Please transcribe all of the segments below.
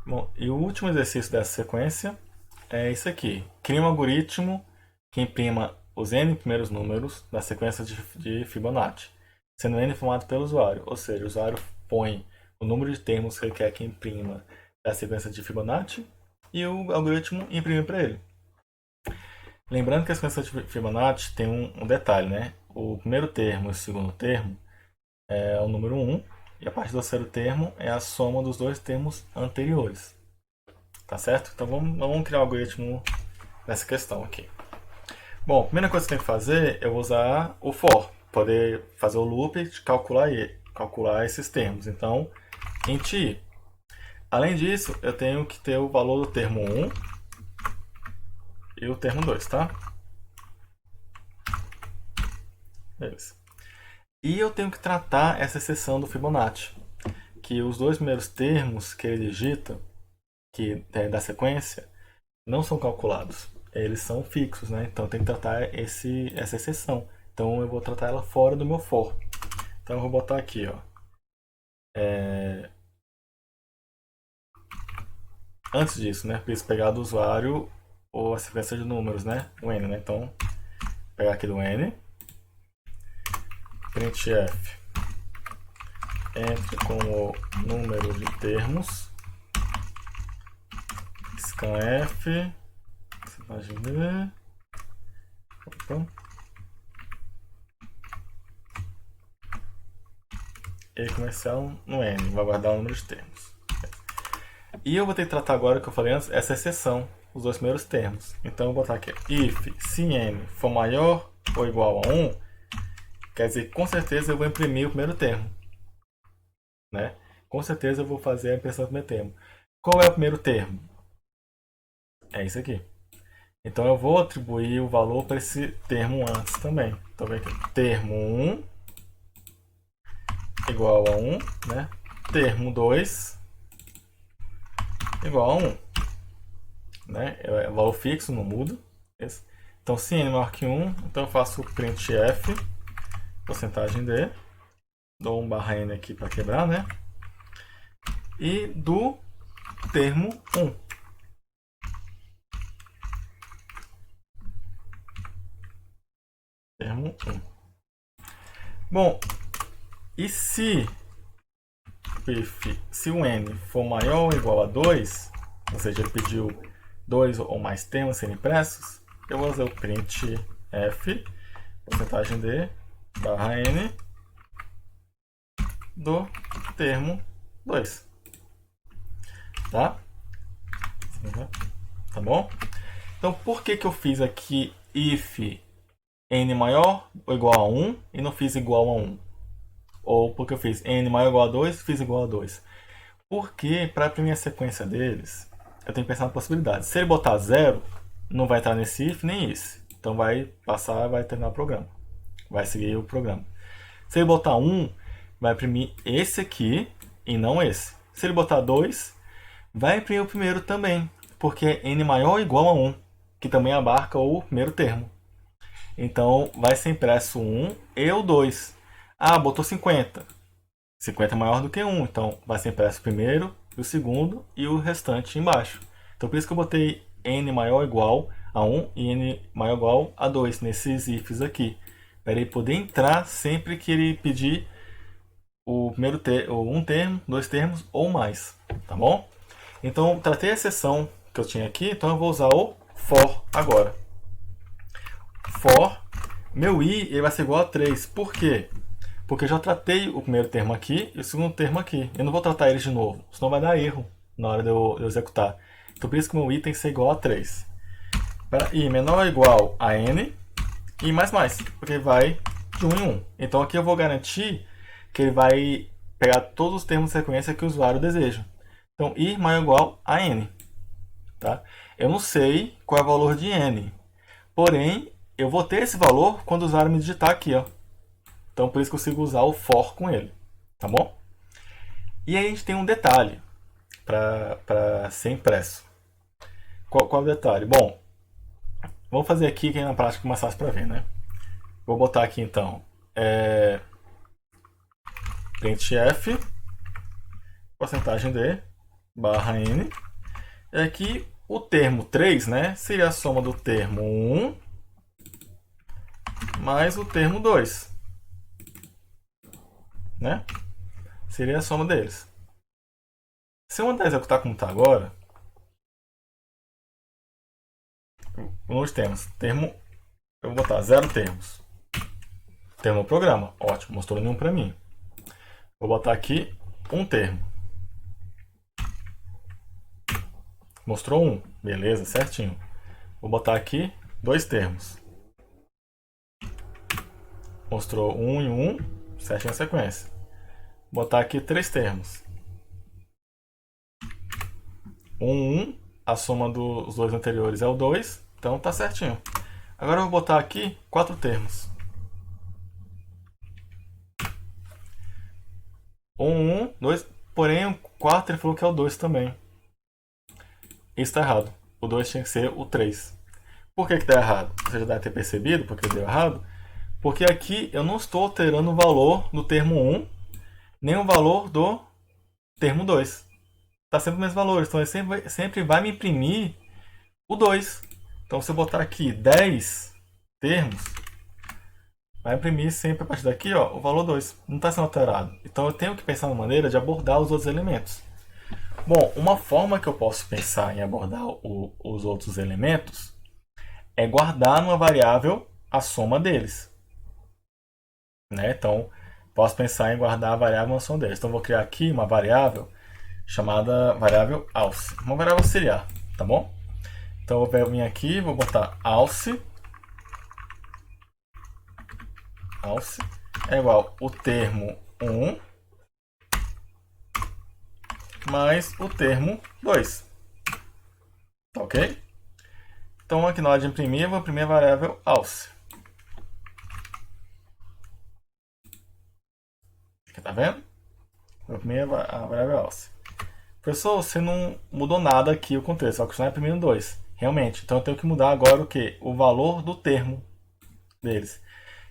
Bom, e o último exercício dessa sequência é isso aqui. Crie um algoritmo que imprima os n primeiros números da sequência de Fibonacci, sendo n formado pelo usuário. Ou seja, o usuário põe o número de termos que ele quer que imprima da sequência de Fibonacci e o algoritmo imprime para ele. Lembrando que a sequência de Fibonacci tem um detalhe, né? O primeiro termo e o segundo termo é o número 1, e a partir do terceiro termo é a soma dos dois termos anteriores. Tá certo? Então vamos criar o algoritmo nessa questão aqui. Bom, a primeira coisa que você tem que fazer é usar o for, poder fazer o loop e calcular esses termos. Então, int i. Além disso, eu tenho que ter o valor do termo 1 e o termo 2, tá? Beleza. E eu tenho que tratar essa exceção do Fibonacci, que os dois primeiros termos que ele digita, que é da sequência, não são calculados. Eles são fixos, né? Então tem que tratar essa exceção. Então eu vou tratar ela fora do meu for. Então eu vou botar aqui, ó. Antes disso, né? Preciso pegar do usuário ou a sequência de números, né? O n, né? Então, pegar aqui do n, printf entre com o número de termos, scanf, e comercial no n, vai guardar o número de termos. E eu vou ter que tratar agora, o que eu falei antes, essa exceção, os dois primeiros termos. Então eu vou botar aqui, if se n for maior ou igual a 1, quer dizer que com certeza eu vou imprimir o primeiro termo. Né? Com certeza eu vou fazer a impressão do primeiro termo. Qual é o primeiro termo? É isso aqui. Então eu vou atribuir o valor para esse termo antes também. Então vem aqui, termo 1 igual a 1, né? Termo 2 igual a 1. Né? É valor fixo, não muda. Então se n maior que 1, então eu faço o printf, porcentagem d, dou um barra n aqui para quebrar, né? E do termo 1. Termo 1. Bom, e se o n for maior ou igual a 2, ou seja, ele pediu 2 ou mais termos serem impressos, eu vou fazer o printf, porcentagem d, barra n, do termo 2. Tá? Tá bom? Então, por que eu fiz aqui if n maior ou igual a 1 e não fiz igual a 1? Ou porque eu fiz n maior ou igual a 2 e fiz igual a 2? Porque para imprimir a sequência deles, eu tenho que pensar na possibilidade. Se ele botar 0, não vai entrar nesse if nem esse. Então vai passar, vai terminar o programa. Vai seguir o programa. Se ele botar 1, vai imprimir esse aqui e não esse. Se ele botar 2, vai imprimir o primeiro também, porque é n maior ou igual a 1, que também abarca o primeiro termo. Então vai ser impresso 1 e o 2. Ah, botou 50. 50 é maior do que 1, então vai ser impresso o primeiro, o segundo e o restante embaixo. Então por isso que eu botei n maior ou igual a 1 e n maior ou igual a 2 nesses ifs aqui. Para ele poder entrar sempre que ele pedir o primeiro um termo, dois termos ou mais. Tá bom? Então tratei a exceção que eu tinha aqui, então eu vou usar o for agora. For, meu i ele vai ser igual a 3. Por quê? Porque eu já tratei o primeiro termo aqui e o segundo termo aqui. Eu não vou tratar eles de novo, senão vai dar erro na hora de eu executar. Então por isso que o meu i tem que ser igual a 3. Para i menor ou igual a n e mais, porque vai de 1 em 1. Então aqui eu vou garantir que ele vai pegar todos os termos de sequência que o usuário deseja. Então i maior ou igual a n. Tá? Eu não sei qual é o valor de n, porém eu vou ter esse valor quando o usuário me digitar aqui. Ó. Então por isso que eu consigo usar o for com ele. Tá bom? E aí a gente tem um detalhe para ser impresso. Qual é o detalhe? Bom, vamos fazer aqui que é na prática mais fácil para ver, né? Vou botar aqui então printf, porcentagem d, barra n. E aqui o termo 3, né, seria a soma do termo 1 mais o termo 2, né? Seria a soma deles. Se eu mandar executar como está agora, nós temos termo, eu vou botar 0 termos. Termo no programa, ótimo, mostrou nenhum para mim. Vou botar aqui um termo. Mostrou um, beleza, certinho. Vou botar aqui 2 termos. Mostrou 1 e 1, certinho a sequência. Vou botar aqui 3 termos. 1, a soma dos dois anteriores é o 2, então tá certinho. Agora eu vou botar aqui 4 termos. 1, 2, porém o 4 ele falou que é o 2 também. Isso está errado. O 2 tinha que ser o 3. Por que está errado? Você já deve ter percebido porque deu errado. Porque aqui eu não estou alterando o valor do termo 1, nem o valor do termo 2. Está sempre os mesmos valores, então ele sempre vai me imprimir o 2. Então se eu botar aqui 10 termos, vai imprimir sempre a partir daqui ó, o valor 2. Não está sendo alterado. Então eu tenho que pensar uma maneira de abordar os outros elementos. Bom, uma forma que eu posso pensar em abordar os outros elementos é guardar numa variável a soma deles. Né? Então, posso pensar em guardar a variável a soma deles. Então, vou criar aqui uma variável chamada variável alce. Uma variável auxiliar, tá bom? Então, eu vou vir aqui, vou botar alce. Alce é igual o termo 1 mais o termo 2. Tá ok? Então, aqui na hora de imprimir, eu vou imprimir a variável alce. Aqui, tá vendo? Vou imprimir a variável alce. Professor, você não mudou nada aqui o contexto, só continuar imprimindo 2. Realmente, então eu tenho que mudar agora o que? O valor do termo deles.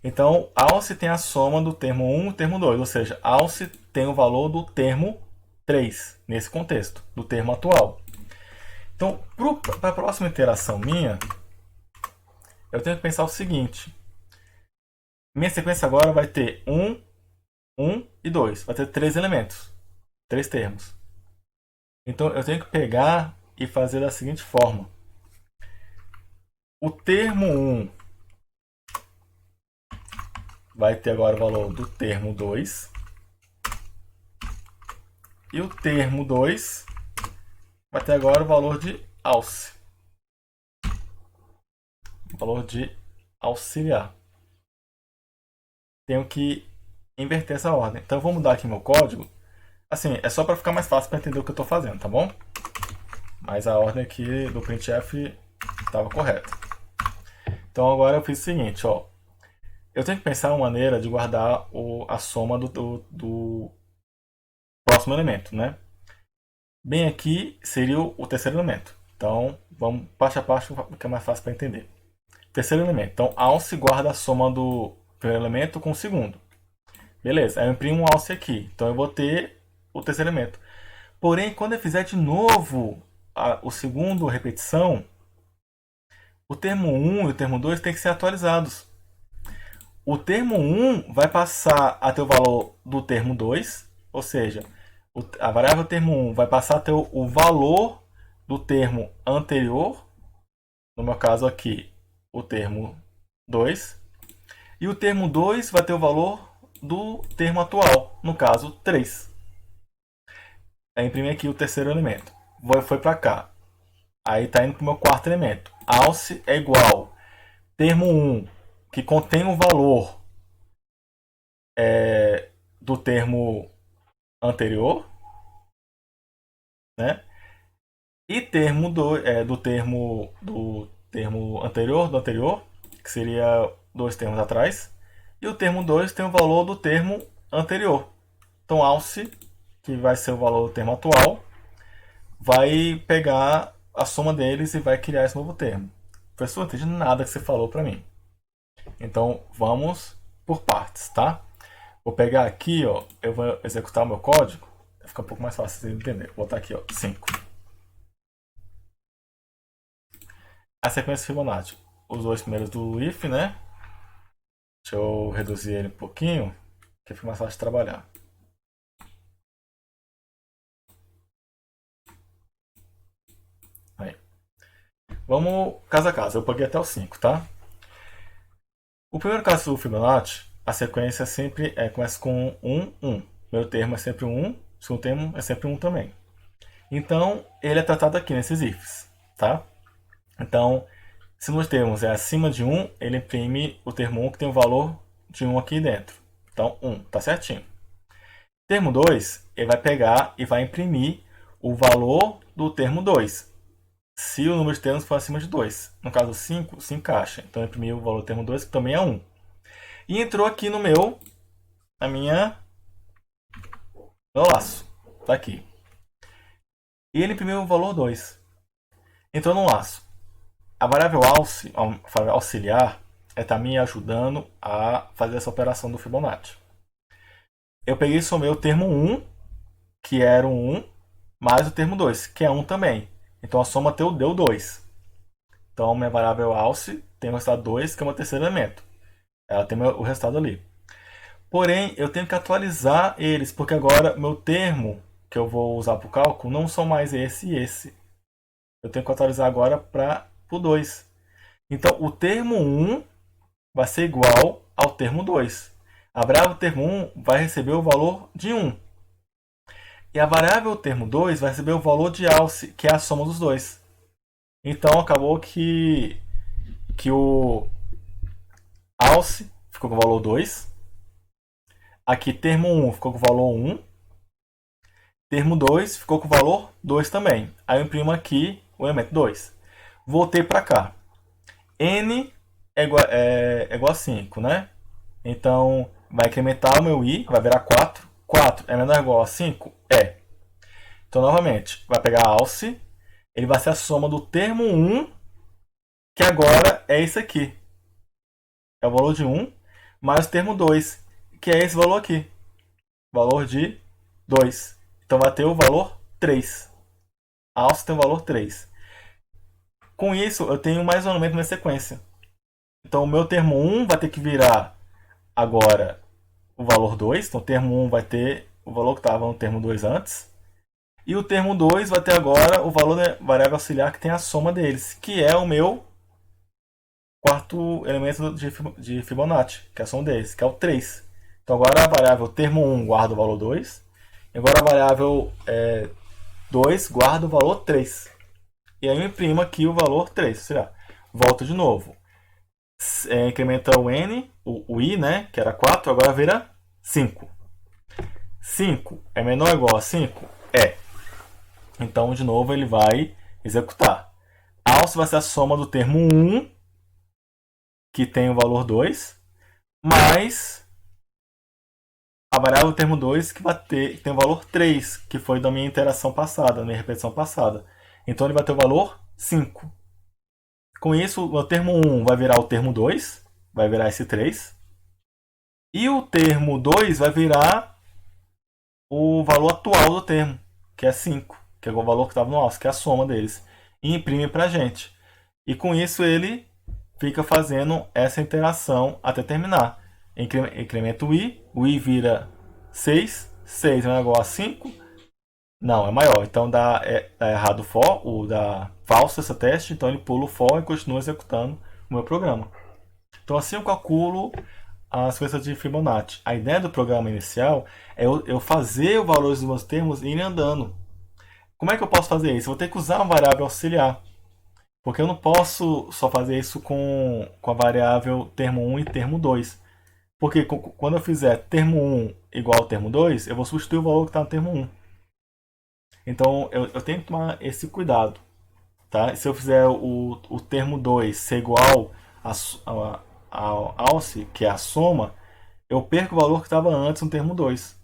Então, alce tem a soma do termo 1 e termo 2, ou seja, alce tem o valor do termo 3, nesse contexto, do termo atual. Então, para a próxima iteração minha, eu tenho que pensar o seguinte. Minha sequência agora vai ter 1, 1 e 2. Vai ter 3 elementos, 3 termos. Então, eu tenho que pegar e fazer da seguinte forma. O termo 1 vai ter agora o valor do termo 2. E o termo 2 vai ter agora o valor de alce. Valor de auxiliar. Tenho que inverter essa ordem. Então eu vou mudar aqui meu código. Assim, é só para ficar mais fácil para entender o que eu estou fazendo, tá bom? Mas a ordem aqui do printf estava correta. Então agora eu fiz o seguinte, ó. Eu tenho que pensar uma maneira de guardar a soma do próximo elemento, né? Bem aqui seria o terceiro elemento. Então, vamos parte a parte, que é mais fácil para entender. Terceiro elemento. Então, alce guarda a soma do primeiro elemento com o segundo. Beleza, aí eu imprimo um alce aqui. Então, eu vou ter o terceiro elemento. Porém, quando eu fizer de novo o segundo repetição, o termo 1 e o termo 2 têm que ser atualizados. O termo 1 vai passar a ter o valor do termo 2, ou seja, a variável termo 1 vai passar a ter o valor do termo anterior, no meu caso aqui, o termo 2, e o termo 2 vai ter o valor do termo atual, no caso 3. Aí imprimi aqui o terceiro elemento. Foi para cá. Aí está indo para o meu quarto elemento. Alce é igual termo 1, que contém o valor do termo anterior, né? E termo do termo anterior, que seria 2 termos atrás. E o termo 2 tem o valor do termo anterior. Então, alce, que vai ser o valor do termo atual, vai pegar a soma deles e vai criar esse novo termo. Professor, não entendi nada que você falou para mim. Então, vamos por partes, tá? Vou pegar aqui, ó, eu vou executar o meu código. Fica um pouco mais fácil de entender. Vou botar aqui, ó, 5. A sequência Fibonacci. Os dois primeiros do if, né? Deixa eu reduzir ele um pouquinho, que fica mais fácil de trabalhar. Aí. Vamos caso a caso. Eu paguei até o 5, tá? O primeiro caso do Fibonacci, a sequência sempre começa com 1, 1. O primeiro termo é sempre 1, o segundo termo é sempre 1 também. Então, ele é tratado aqui nesses ifs, tá? Então, se nos termos é acima de 1, ele imprime o termo 1 que tem o valor de 1 aqui dentro. Então, 1, tá certinho. Termo 2, ele vai pegar e vai imprimir o valor do termo 2. Se o número de termos for acima de 2. No caso 5, se encaixa. Então, eu imprimi o valor do termo 2, que também é 1. E entrou aqui no meu laço. Tá aqui. E ele imprimiu o valor 2. Entrou no laço. A variável auxiliar está me ajudando a fazer essa operação do Fibonacci. Eu peguei e somei o termo 1, que era o 1, mais o termo 2, que é 1 também. Então a soma deu 2. Então minha variável alce tem o resultado 2, que é o meu terceiro elemento. Ela tem o resultado ali. Porém, eu tenho que atualizar eles, porque agora meu termo que eu vou usar para o cálculo não são mais esse e esse. Eu tenho que atualizar agora para o 2. Então, o termo 1 vai ser igual ao termo 2. A variável termo 1 vai receber o valor de 1. E a variável termo 2 vai receber o valor de alce, que é a soma dos dois. Então, acabou que o alce ficou com o valor 2. Aqui, termo 1 ficou com o valor 1. Termo 2 ficou com o valor 2 também. Aí eu imprimo aqui o elemento 2. Voltei para cá. N é igual a 5, né? Então, vai incrementar o meu i, vai virar 4. 4 é menor ou igual a 5? É. Então, novamente, vai pegar a alce, ele vai ser a soma do termo 1, que agora é esse aqui. É o valor de 1, mais o termo 2, que é esse valor aqui. Valor de 2. Então, vai ter o valor 3. A alce tem o valor 3. Com isso, eu tenho mais um elemento na sequência. Então, o meu termo 1 vai ter que virar agora o valor 2. Então, o termo 1 vai ter o valor que estava no termo 2 antes. E o termo 2 vai ter agora o valor da variável auxiliar que tem a soma deles, que é o meu quarto elemento de Fibonacci, que é a soma deles, que é o 3. Então, agora a variável termo 1 guarda o valor 2. E agora a variável 2 guarda o valor 3. E aí eu imprimo aqui o valor 3. Ou seja, volto de novo. Incrementa o n, o i, né, que era 4, agora vira 5. 5 é menor ou igual a 5? É. Então, de novo, ele vai executar. Alce vai ser a soma do termo 1, que tem o valor 2, mais a variável do termo 2, que que tem o valor 3, que foi da minha interação passada, da minha repetição passada. Então, ele vai ter o valor 5. Com isso, o termo 1 vai virar o termo 2, vai virar esse 3. E o termo 2 vai virar o valor atual do termo, que é 5, que é o valor que estava no alce, que é a soma deles. E imprime para a gente. E com isso ele fica fazendo essa interação até terminar. Incrementa o i vira 6, 6 é igual a 5. Não, é maior. Então dá errado o for, dá falso esse teste, então ele pula o for e continua executando o meu programa. Então assim eu calculo a sequência de Fibonacci. A ideia do programa inicial é eu fazer os valores dos meus termos e ir andando. Como é que eu posso fazer isso? Eu vou ter que usar uma variável auxiliar. Porque eu não posso só fazer isso com a variável termo 1 e termo 2. Porque quando eu fizer termo 1 igual ao termo 2, eu vou substituir o valor que está no termo 1. Então eu tenho que tomar esse cuidado. Tá? Se eu fizer o termo 2 ser igual ao alce, que é a soma, eu perco o valor que estava antes no termo 2.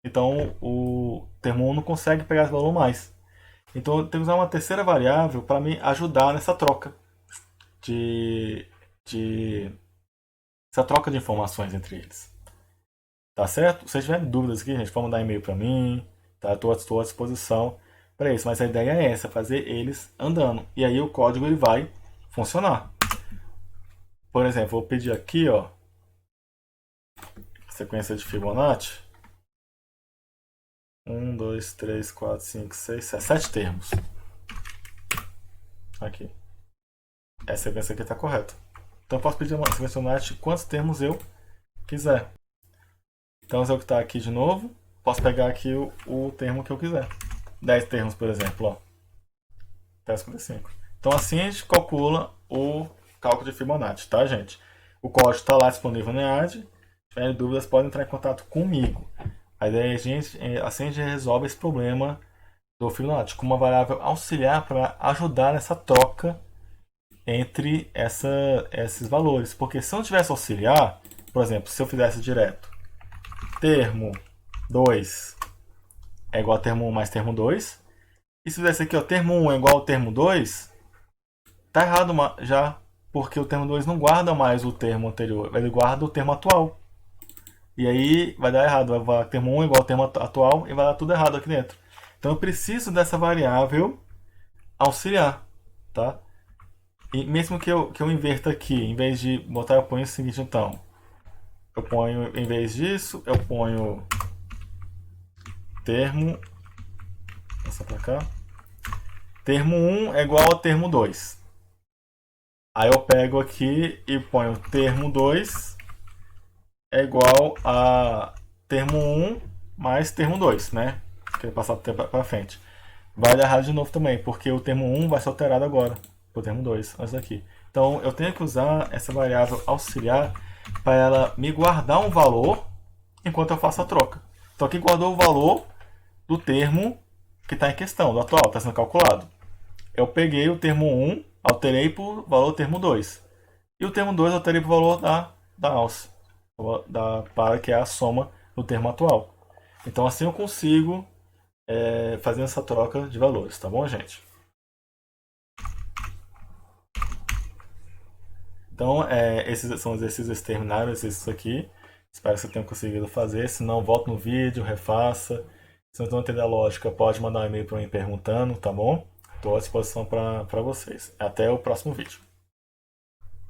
Então o termo 1 não consegue pegar esse valor mais. Então eu tenho que usar uma terceira variável para me ajudar nessa troca de, de essa troca de informações entre eles. Tá certo? Se vocês tiverem dúvidas aqui, gente, pode mandar e-mail para mim, Tá? Estou à disposição para isso, mas a ideia é essa, fazer eles andando. E aí o código ele vai funcionar. Por exemplo, vou pedir aqui, ó, sequência de Fibonacci. 1, 2, 3, 4, 5, 6, 7 termos. Aqui. Essa sequência aqui está correta. Então eu posso pedir uma sequência de Fibonacci quantos termos eu quiser. Então, se eu executar aqui de novo, posso pegar aqui o termo que eu quiser. 10 termos, por exemplo, ó. Até 55. Então, assim a gente calcula o cálculo de Fibonacci, tá, gente? O código está lá disponível na EAD. Se tiverem dúvidas, podem entrar em contato comigo. A ideia é assim a gente resolve esse problema do Fibonacci com uma variável auxiliar para ajudar nessa troca entre esses valores. Porque se não tivesse auxiliar, por exemplo, se eu fizesse direto termo 2 é igual a termo 1 mais termo 2, e se fizesse aqui, ó, termo 1 é igual ao termo 2, tá errado já, porque o termo 2 não guarda mais o termo anterior, ele guarda o termo atual. E aí vai dar errado, vai termo 1 é igual ao termo atual e vai dar tudo errado aqui dentro. Então eu preciso dessa variável auxiliar, tá? E mesmo que eu inverta aqui, em vez de botar, eu ponho o seguinte, então. Eu ponho, em vez disso, eu ponho termo, passar pra cá. Termo 1 é igual a termo 2. Aí eu pego aqui e ponho termo 2 é igual a termo 1 mais termo 2, né? Quero passar para frente. Vai dar errado de novo também, porque o termo 1 vai ser alterado agora para o termo 2, antes daqui. Então eu tenho que usar essa variável auxiliar para ela me guardar um valor enquanto eu faço a troca. Então aqui guardou o valor do termo que está em questão, do atual, está sendo calculado. Eu peguei o termo 1, alterei para o valor do termo 2. E o termo 2 eu alterei para o valor da alça, para que é a soma do termo atual. Então assim eu consigo fazer essa troca de valores, tá bom, gente? Então esses são os exercícios terminados, exercícios aqui. Espero que você tenha conseguido fazer. Se não, volta no vídeo, refaça. Se não entender a lógica, pode mandar um e-mail para mim perguntando, tá bom? Estou à disposição para vocês. Até o próximo vídeo.